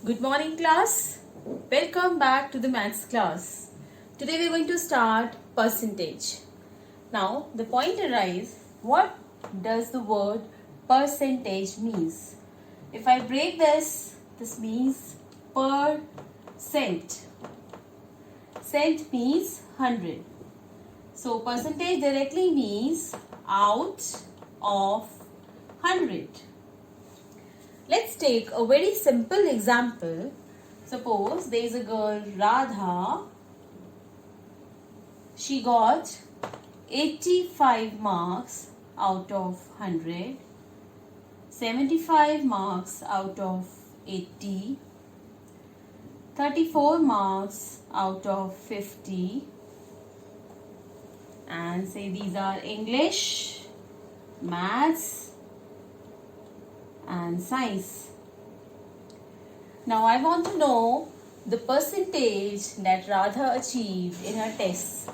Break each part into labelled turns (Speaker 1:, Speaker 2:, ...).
Speaker 1: Good morning, class. Welcome back to the maths class. Today we are going to start percentage. Now the point arises, what does the word percentage means? If I break this means per cent. Cent means 100. So percentage directly means out of 100. Let's take a very simple example. Suppose there is a girl Radha. She got 85 marks out of 100, 75 marks out of 80, 34 marks out of 50, and say these are English, Maths and Science. Now I want to know the percentage that Radha achieved in her tests.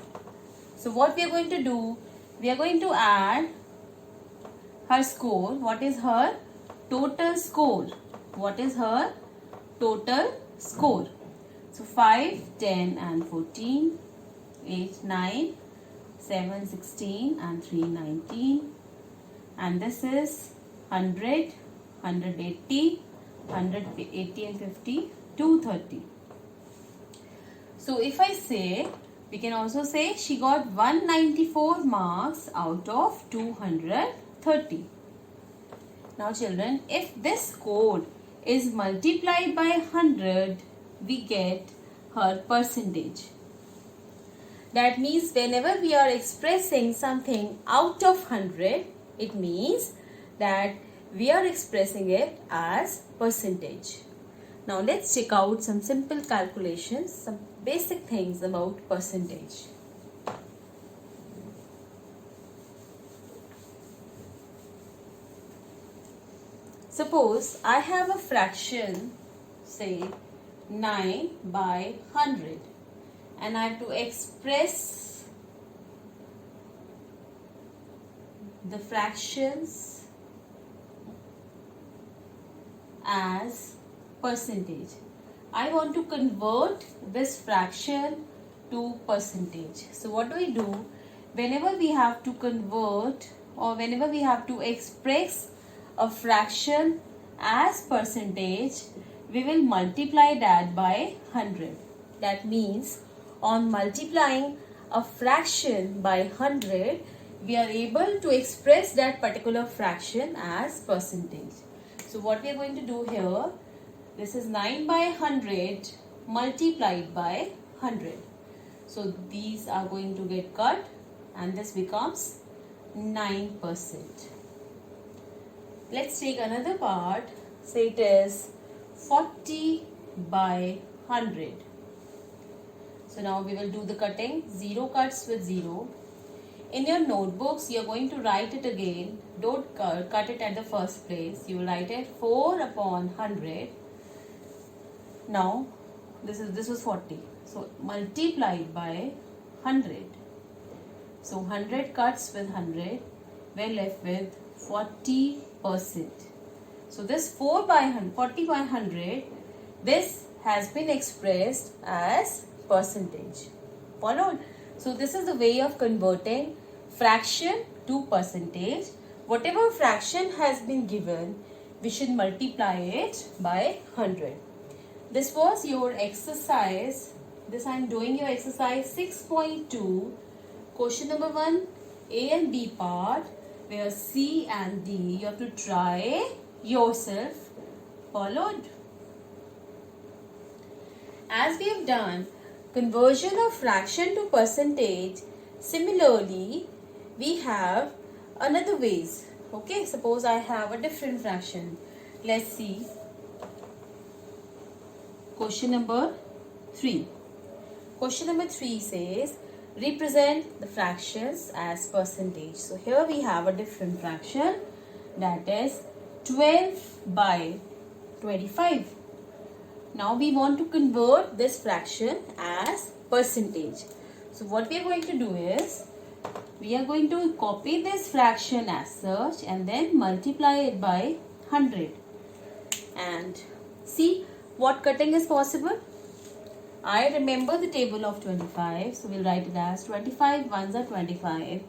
Speaker 1: So what we are going to do, we are going to add her score. What is her total score? What is her total score? So 5, 10 and 14, 8, 9, 7, 16 and 3, 19. And this is 100, 180, 180 and 50, 230. So if I say, we can also say she got 194 marks out of 230. Now children, if this score is multiplied by 100, we get her percentage. That means whenever we are expressing something out of 100, it means that we are expressing it as percentage. Now let's check out some simple calculations, some basic things about percentage. Suppose I have a fraction, say 9 by 100, and I have to express the fractions as percentage. I want to convert this fraction to percentage. So what do? Whenever we have to convert or whenever we have to express a fraction as percentage, we will multiply that by 100. That means on multiplying a fraction by 100, we are able to express that particular fraction as percentage. So what we are going to do here, this is 9 by 100 multiplied by 100. So these are going to get cut and this becomes 9%. Let's take another part. Say it is 40 by 100. So now we will do the cutting. 0 cuts with 0. In your notebooks, you are going to write it again. Don't cut it at the first place. You will write it 4 upon 100. Now, this was 40. So, multiplied by 100. So, 100 cuts with 100. We're left with 40%. So, this 40 by 100, this has been expressed as percentage. Followed? So, this is the way of converting fraction to percentage. Whatever fraction has been given, we should multiply it by 100. This was your exercise. This I am doing your exercise 6.2. Question number 1, A and B part, where C and D you have to try yourself. Followed? As we have done conversion of fraction to percentage, similarly we have another ways. Okay, suppose I have a different fraction. Let's see. Question number 3. Question number 3 says represent the fractions as percentage. So here we have a different fraction, that is 12 by 25. Now we want to convert this fraction as percentage. So what we are going to do is, we are going to copy this fraction as such and then multiply it by 100. And see, What cutting is possible? I remember the table of 25, so we'll write it as 25 ones are 25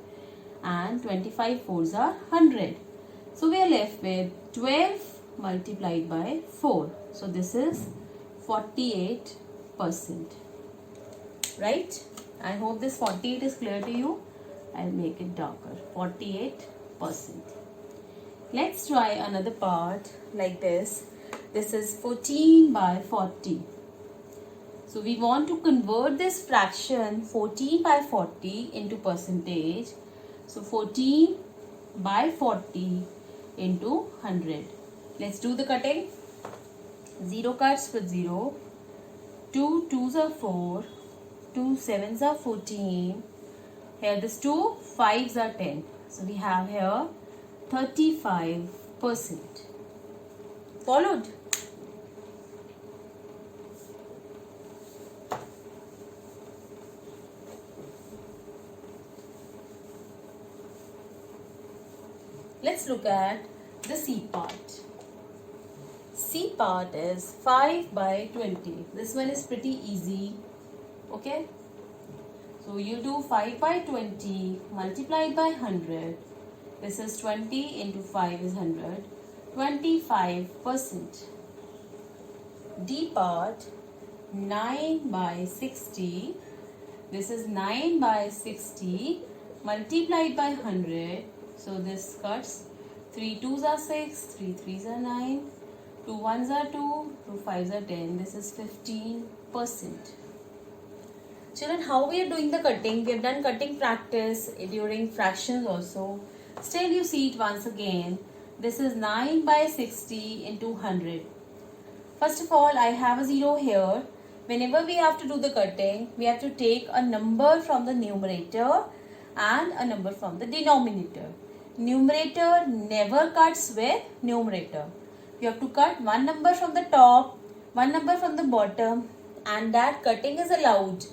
Speaker 1: and 25 fours are 100. So we are left with 12 multiplied by 4. So this is 48%. Right? I hope this 48 is clear to you. I'll make it darker. 48%. Let's try another part like this. This is 14 by 40. So we want to convert this fraction 14 by 40 into percentage. So 14 by 40 into 100. Let's do the cutting. 0 cuts with 0. 2 2s are 4. 2 7s are 14. Here this 2 5s are 10. So we have here 35%. Followed? Let's look at the C part. C part is 5 by 20. This one is pretty easy. Okay. So you do 5 by 20 multiplied by 100. This is 20 into 5 is 100. 25%. D part 9 by 60. This is 9 by 60 multiplied by 100. So this cuts 3 2s are 6, 3 3s are 9, 2 1s are 2, 2 5s are 10. This is 15%. Children, how we are doing the cutting? We have done cutting practice during fractions also. Still you see it once again. This is 9 by 60 into 100. First of all, I have a 0 here. Whenever we have to do the cutting, we have to take a number from the numerator and a number from the denominator. Numerator never cuts with numerator. You have to cut one number from the top, one number from the bottom, and that cutting is allowed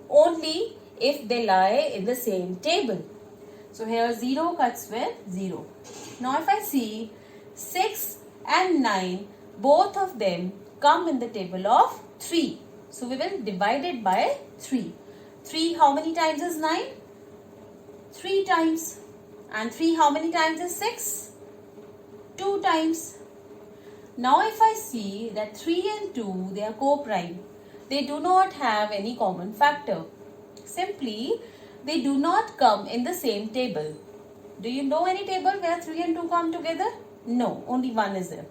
Speaker 1: only if they lie in the same table. So here 0 cuts with 0. Now if I see 6 and 9, both of them come in the table of 3. So we will divide it by 3. 3 how many times is 9? 3 times. And 3 how many times is 6? 2 times. Now if I see that 3 and 2, they are co-prime. They do not have any common factor. Simply, they do not come in the same table. Do you know any table where 3 and 2 come together? No, only one is there.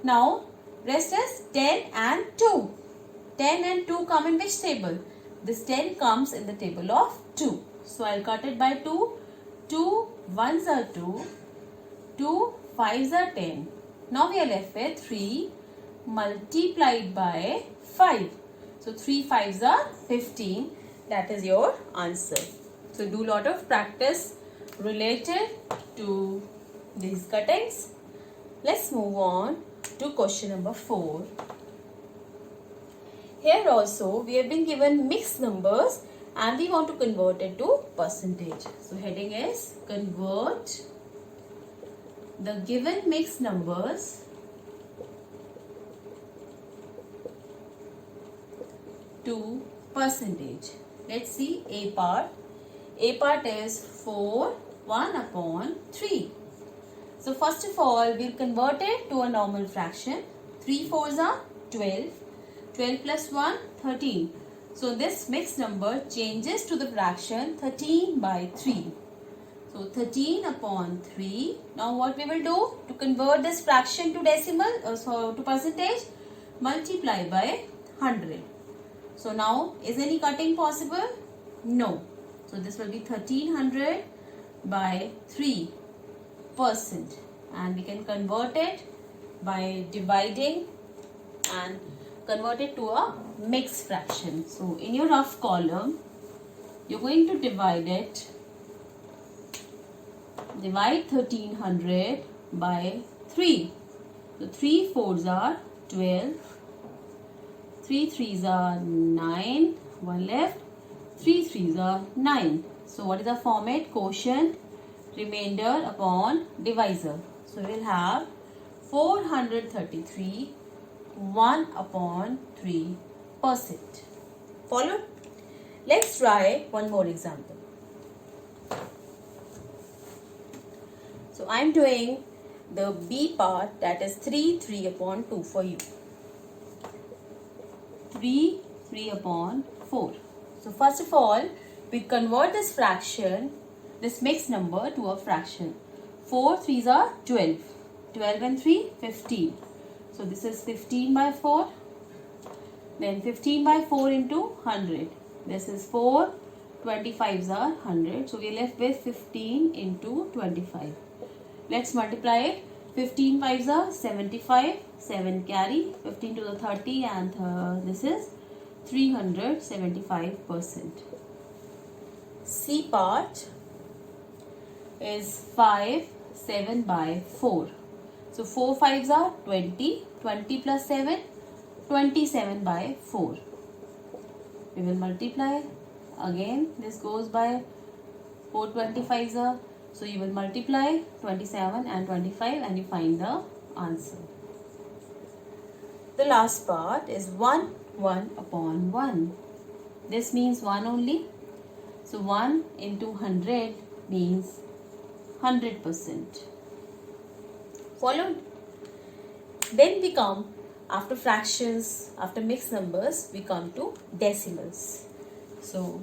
Speaker 1: Now, rest is 10 and 2. 10 and 2 come in which table? This 10 comes in the table of 2. So, I'll cut it by 2. 2 1s are 2. 2 5s are 10. Now, we are left with 3 multiplied by 5. So, 3 5s are 15. That is your answer. So, do lot of practice related to these cuttings. Let's move on to question number 4. Here also we have been given mixed numbers and we want to convert it to percentage. So, heading is convert the given mixed numbers to percentage. Let's see A part. A part is 4 1 upon 3. So first of all, we'll convert it to a normal fraction. 3 4s are 12. 12 plus 1, 13. So this mixed number changes to the fraction 13 by 3. So 13 upon 3. Now what we will do to convert this fraction to decimal, to percentage? Multiply by 100. So now, is any cutting possible? No. So this will be 1300 by 3%. And we can convert it by dividing and convert it to a mixed fraction. So in your rough column, you're going to divide it. Divide 1300 by 3. So 3 4s are 12. 3 3s are 9. 1 left. 3 3s are 9. So what is the format? Quotient, remainder upon divisor. So we will have 433 1/3%. Followed? Let's try one more example. So I'm doing the B part, that is 3/2 for you. 3/4. So first of all, we convert this fraction, this mixed number, to a fraction. 4 3s are 12. 12 and 3, 15. So this is 15/4. Then 15/4 into 100. This is 4. 25s are 100. So we are left with 15 into 25. Let's multiply it. 15 5s are 75. 7 carry. 15 to the 30 and this is 375%. C part is 5 7/4. So 4 5s are 20. 20 plus 7, 27/4. We will multiply. Again, this goes by 4 25s are. So you will multiply 27 and 25 and you find the answer. The last part is 1/1. This means 1 only. So 1 into 100 means 100%. Followed? Then we come, after fractions, after mixed numbers, we come to decimals. So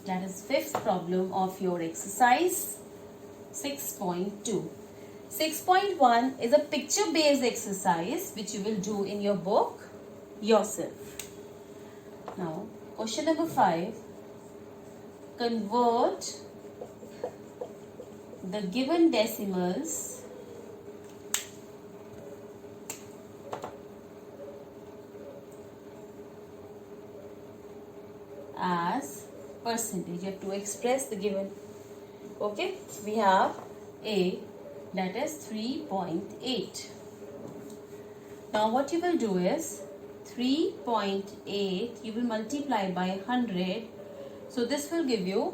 Speaker 1: that is fifth problem of your exercise 6.2. 6.1 is a picture-based exercise which you will do in your book yourself. Now, question number 5. Convert the given decimals as percentage. You have to express the given. Okay, we have A, that is 3.8. Now what you will do is 3.8 you will multiply by 100. So this will give you,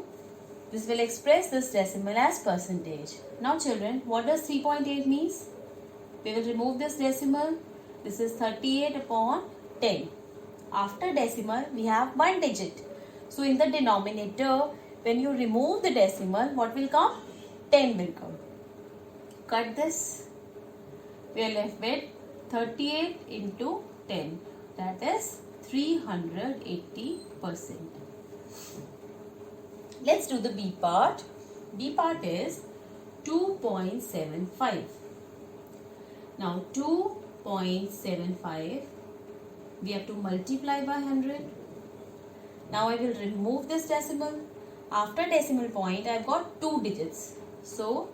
Speaker 1: this will express this decimal as percentage. Now children, what does 3.8 means? We will remove this decimal. This is 38/10. After decimal we have one digit. So in the denominator, when you remove the decimal, what will come? 10 will come. Cut this. We are left with 38 into 10. That is 380%. Let's do the B part. B part is 2.75. Now 2.75 we have to multiply by 100. Now I will remove this decimal. After decimal point I have got 2 digits. So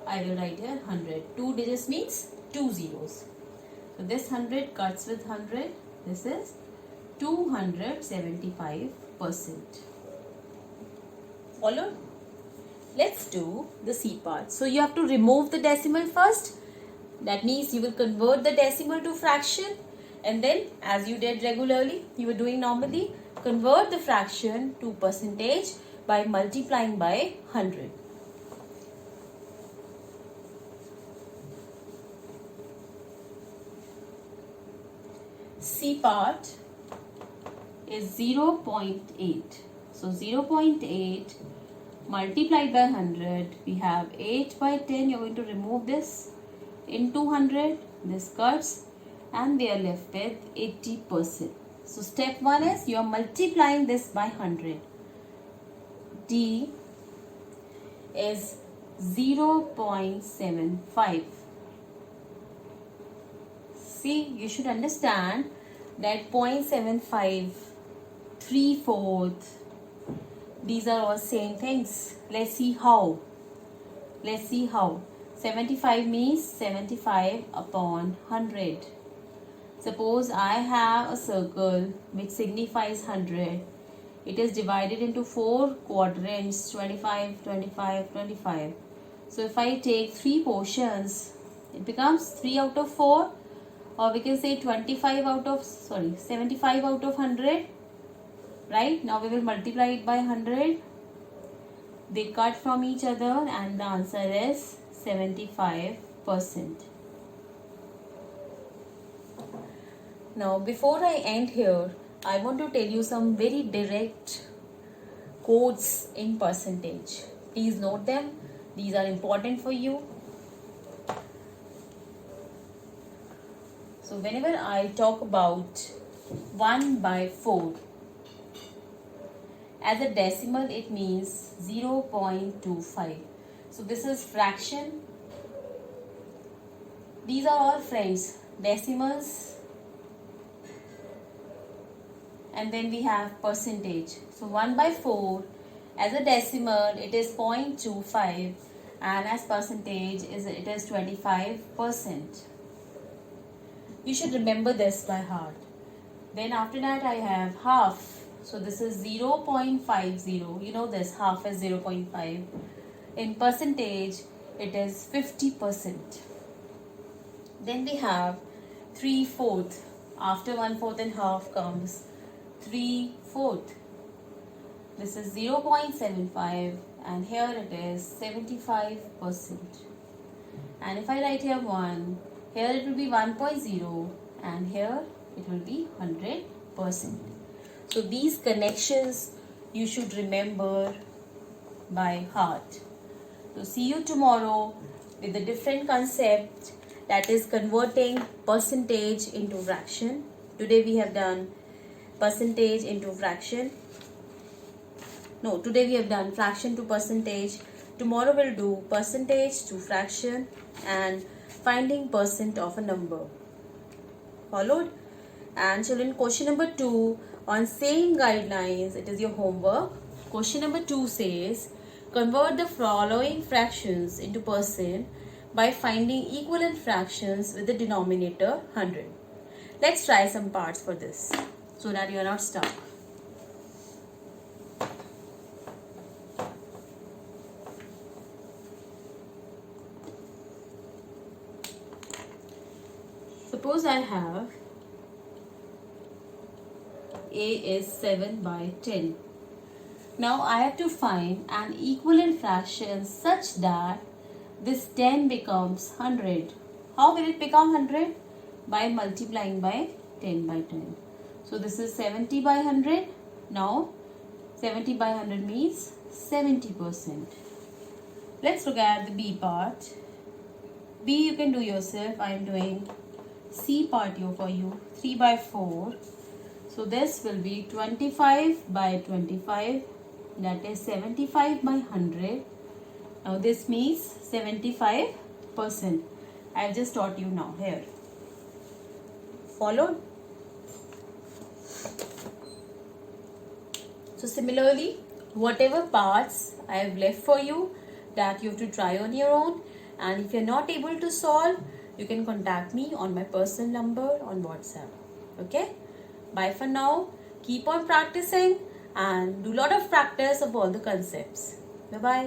Speaker 1: I will write here 100. 2 digits means 2 zeros. So this 100 cuts with 100. This is 275%. Followed? Let's do the C part. So you have to remove the decimal first. That means you will convert the decimal to fraction, and then as you did regularly, you were doing normally, convert the fraction to percentage by multiplying by 100. C part is 0.8. So 0.8 multiplied by 100, we have 8/10. You're going to remove this into 100. This cuts and we are left with 80%. So step 1 is you are multiplying this by 100. D is 0.75. See, you should understand that 0.75, 3/4, these are all same things. Let's see how. 75 means 75/100. Suppose I have a circle which signifies 100. It is divided into 4 quadrants, 25, 25, 25. So if I take 3 portions, it becomes 3 out of 4, or we can say 75 out of 100. Right? Now we will multiply it by 100. They cut from each other and the answer is 75%. Now before I end here, I want to tell you some very direct codes in percentage. Please note them. These are important for you. So whenever I talk about 1/4 as a decimal, it means 0.25. So this is fraction. These are all friends, decimals, and then we have percentage. So 1/4 as a decimal, it is 0.25, and as percentage it is 25%. You should remember this by heart. Then after that I have half. So this is 0.50. You know this, half is 0.5. In percentage, it is 50%. Then we have 3/4. After 1/4 and half comes 3/4. This is 0.75, and here it is 75%. And if I write here 1, here it will be 1.0, and here it will be 100%. So these connections you should remember by heart. So see you tomorrow with a different concept, that is converting percentage into fraction. Today we have done percentage into fraction. No, today we have done fraction to percentage. Tomorrow we'll do percentage to fraction and finding percent of a number. Followed? And children, question number 2 on same guidelines, it is your homework. Question number 2 says, convert the following fractions into percent by finding equivalent fractions with the denominator 100. Let's try some parts for this so that you are not stuck. Suppose I have A is 7/10. Now I have to find an equivalent fraction such that this 10 becomes 100. How will it become 100? By multiplying by 10/10. So this is 70/100. Now 70/100 means 70%. Let's look at the B part. B you can do yourself. I am doing C part for you. 3/4. So this will be 25/25. That is 75/100. Now this means 75%. I have just taught you now here. Followed? So similarly, whatever parts I have left for you, that you have to try on your own. And if you are not able to solve, you can contact me on my personal number on WhatsApp. Okay? Bye for now. Keep on practicing and do a lot of practice of all the concepts. Bye-bye.